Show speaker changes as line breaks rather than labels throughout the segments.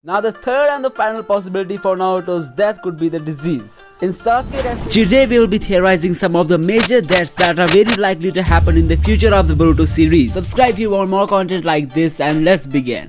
Now the third and the final possibility for Naruto's death could be the disease. In Sasuke death, today we will be theorizing some of the major deaths that are very likely to happen in the future of the Boruto series. Subscribe if you want more content like this and let's begin.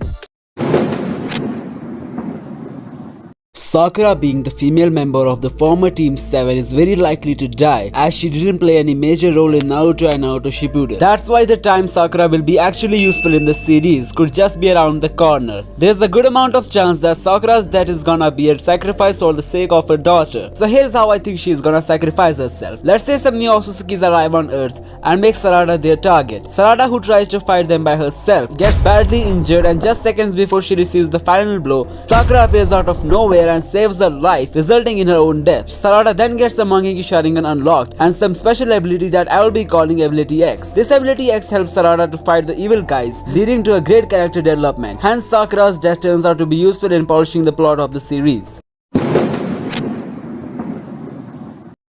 Sakura, being the female member of the former Team 7, is very likely to die as she didn't play any major role in Naruto and Naruto Shippuden. That's why the time Sakura will be actually useful in the series could just be around the corner. There's a good amount of chance that Sakura's death is gonna be a sacrifice for the sake of her daughter. So here's how I think she's gonna sacrifice herself. Let's say some new Otsutsukis arrive on Earth and make Sarada their target. Sarada, who tries to fight them by herself, gets badly injured, and just seconds before she receives the final blow, Sakura appears out of nowhere and saves her life, resulting in her own death. Sarada then gets the Manga Sharingan unlocked and some special ability that I will be calling Ability X. This Ability X helps Sarada to fight the evil guys, leading to a great character development. Hence, Sakura's death turns out to be useful in polishing the plot of the series.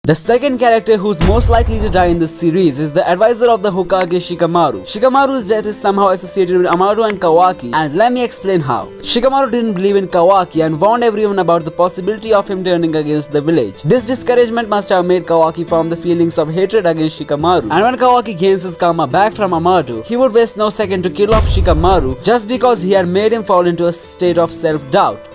The second character who's most likely to die in this series is the advisor of the Hokage, Shikamaru. Shikamaru's death is somehow associated with Amaru and Kawaki, and let me explain how. Shikamaru didn't believe in Kawaki and warned everyone about the possibility of him turning against the village. This discouragement must have made Kawaki form the feelings of hatred against Shikamaru, and when Kawaki gains his karma back from Amaru, he would waste no second to kill off Shikamaru just because he had made him fall into a state of self-doubt.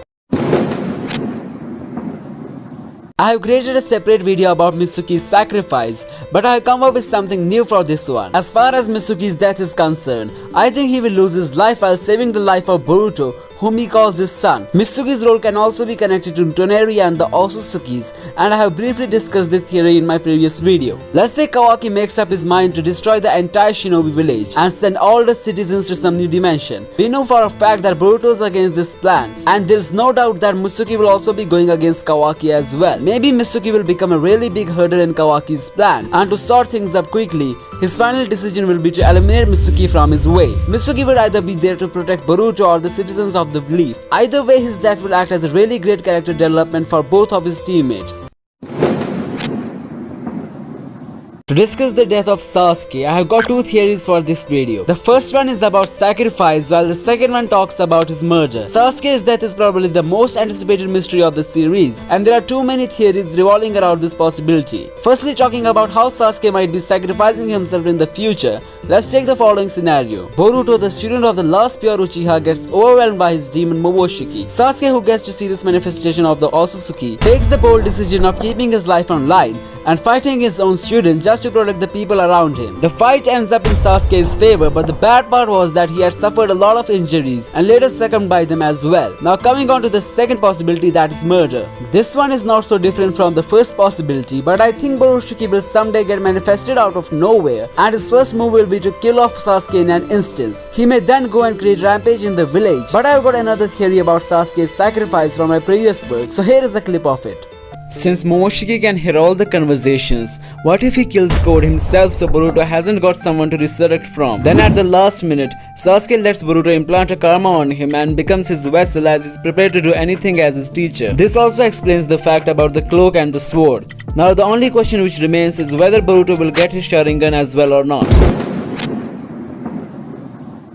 I have created a separate video about Mitsuki's sacrifice, but I have come up with something new for this one. As far as Mitsuki's death is concerned, I think he will lose his life while saving the life of Boruto, whom he calls his son. Mitsuki's role can also be connected to Toneri and the Otsutsukis, and I have briefly discussed this theory in my previous video. Let's say Kawaki makes up his mind to destroy the entire shinobi village and send all the citizens to some new dimension. We know for a fact that Boruto is against this plan, and there is no doubt that Mitsuki will also be going against Kawaki as well. Maybe Mitsuki will become a really big hurdle in Kawaki's plan, and to sort things up quickly, his final decision will be to eliminate Mitsuki from his way. Mitsuki will either be there to protect Boruto or the citizens of the belief. Either way, his death will act as a really great character development for both of his teammates. To discuss the death of Sasuke, I have got two theories for this video. The first one is about sacrifice, while the second one talks about his murder. Sasuke's death is probably the most anticipated mystery of the series, and there are too many theories revolving around this possibility. Firstly, talking about how Sasuke might be sacrificing himself in the future, let's take the following scenario. Boruto, the student of the last pure Uchiha, gets overwhelmed by his demon Momoshiki. Sasuke, who gets to see this manifestation of the Otsutsuki, takes the bold decision of keeping his life on line and fighting his own student just to protect the people around him. The fight ends up in Sasuke's favor, but the bad part was that he had suffered a lot of injuries and later succumbed by them as well. Now coming on to the second possibility, that is murder. This one is not so different from the first possibility, but I think Borushiki will someday get manifested out of nowhere, and his first move will be to kill off Sasuke in an instance. He may then go and create rampage in the village, but I've got another theory about Sasuke's sacrifice from my previous work, so here is a clip of it. Since Momoshiki can hear all the conversations, what if he kills Code himself so Boruto hasn't got someone to resurrect from? Then at the last minute, Sasuke lets Boruto implant a karma on him and becomes his vessel as he's prepared to do anything as his teacher. This also explains the fact about the cloak and the sword. Now the only question which remains is whether Boruto will get his Sharingan as well or not.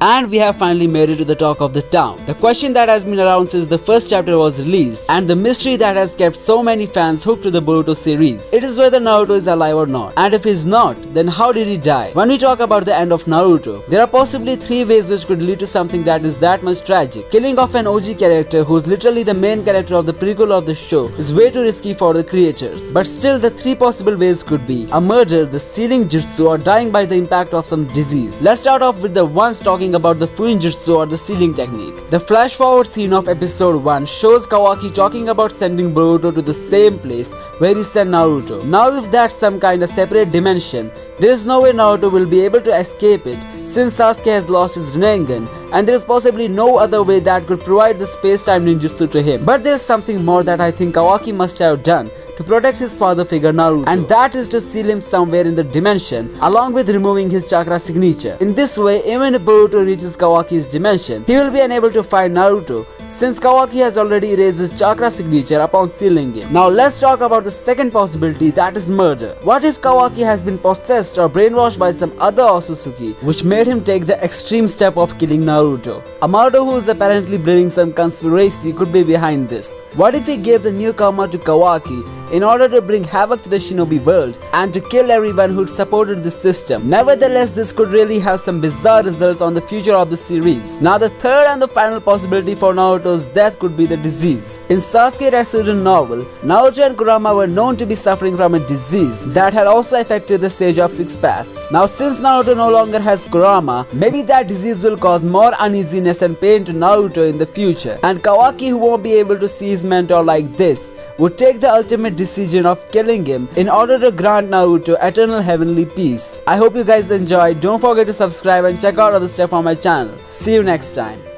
And we have finally made it to the talk of the town. The question that has been around since the first chapter was released, and the mystery that has kept so many fans hooked to the Boruto series. It is whether Naruto is alive or not. And if he's not, then how did he die? When we talk about the end of Naruto, there are possibly three ways which could lead to something that is that much tragic. Killing off an OG character who's literally the main character of the prequel of the show is way too risky for the creators. But still, the three possible ways could be a murder, the sealing jutsu, or dying by the impact of some disease. Let's start off with the ones talking about the Fuinjutsu or the sealing technique. The flash forward scene of episode 1 shows Kawaki talking about sending Boruto to the same place where he sent Naruto. Now if that's some kind of separate dimension, there is no way Naruto will be able to escape it since Sasuke has lost his Rinnegan, and there is possibly no other way that could provide the space-time ninjutsu to him. But there is something more that I think Kawaki must have done to protect his father figure Naruto, and that is to seal him somewhere in the dimension along with removing his chakra signature. In this way, even if Boruto reaches Kawaki's dimension, he will be unable to find Naruto since Kawaki has already erased his chakra signature upon sealing him. Now let's talk about the second possibility, that is murder. What if Kawaki has been possessed or brainwashed by some other Otsutsuki, which made him take the extreme step of killing Naruto? Amado, who is apparently bringing some conspiracy, could be behind this. What if he gave the new karma to Kawaki in order to bring havoc to the shinobi world and to kill everyone who supported the system? Nevertheless, this could really have some bizarre results on the future of the series. Now the third and the final possibility for Naruto's death could be the disease. In Sasuke Shippuden novel, Naruto and Kurama were known to be suffering from a disease that had also affected the Sage of Six Paths. Now since Naruto no longer has Kurama, maybe that disease will cause more uneasiness and pain to Naruto in the future, and Kawaki, who won't be able to see his mentor like this, would take the ultimate decision of killing him in order to grant Naruto eternal heavenly peace. I hope you guys enjoyed. Don't forget to subscribe and check out other stuff on my channel. See you next time.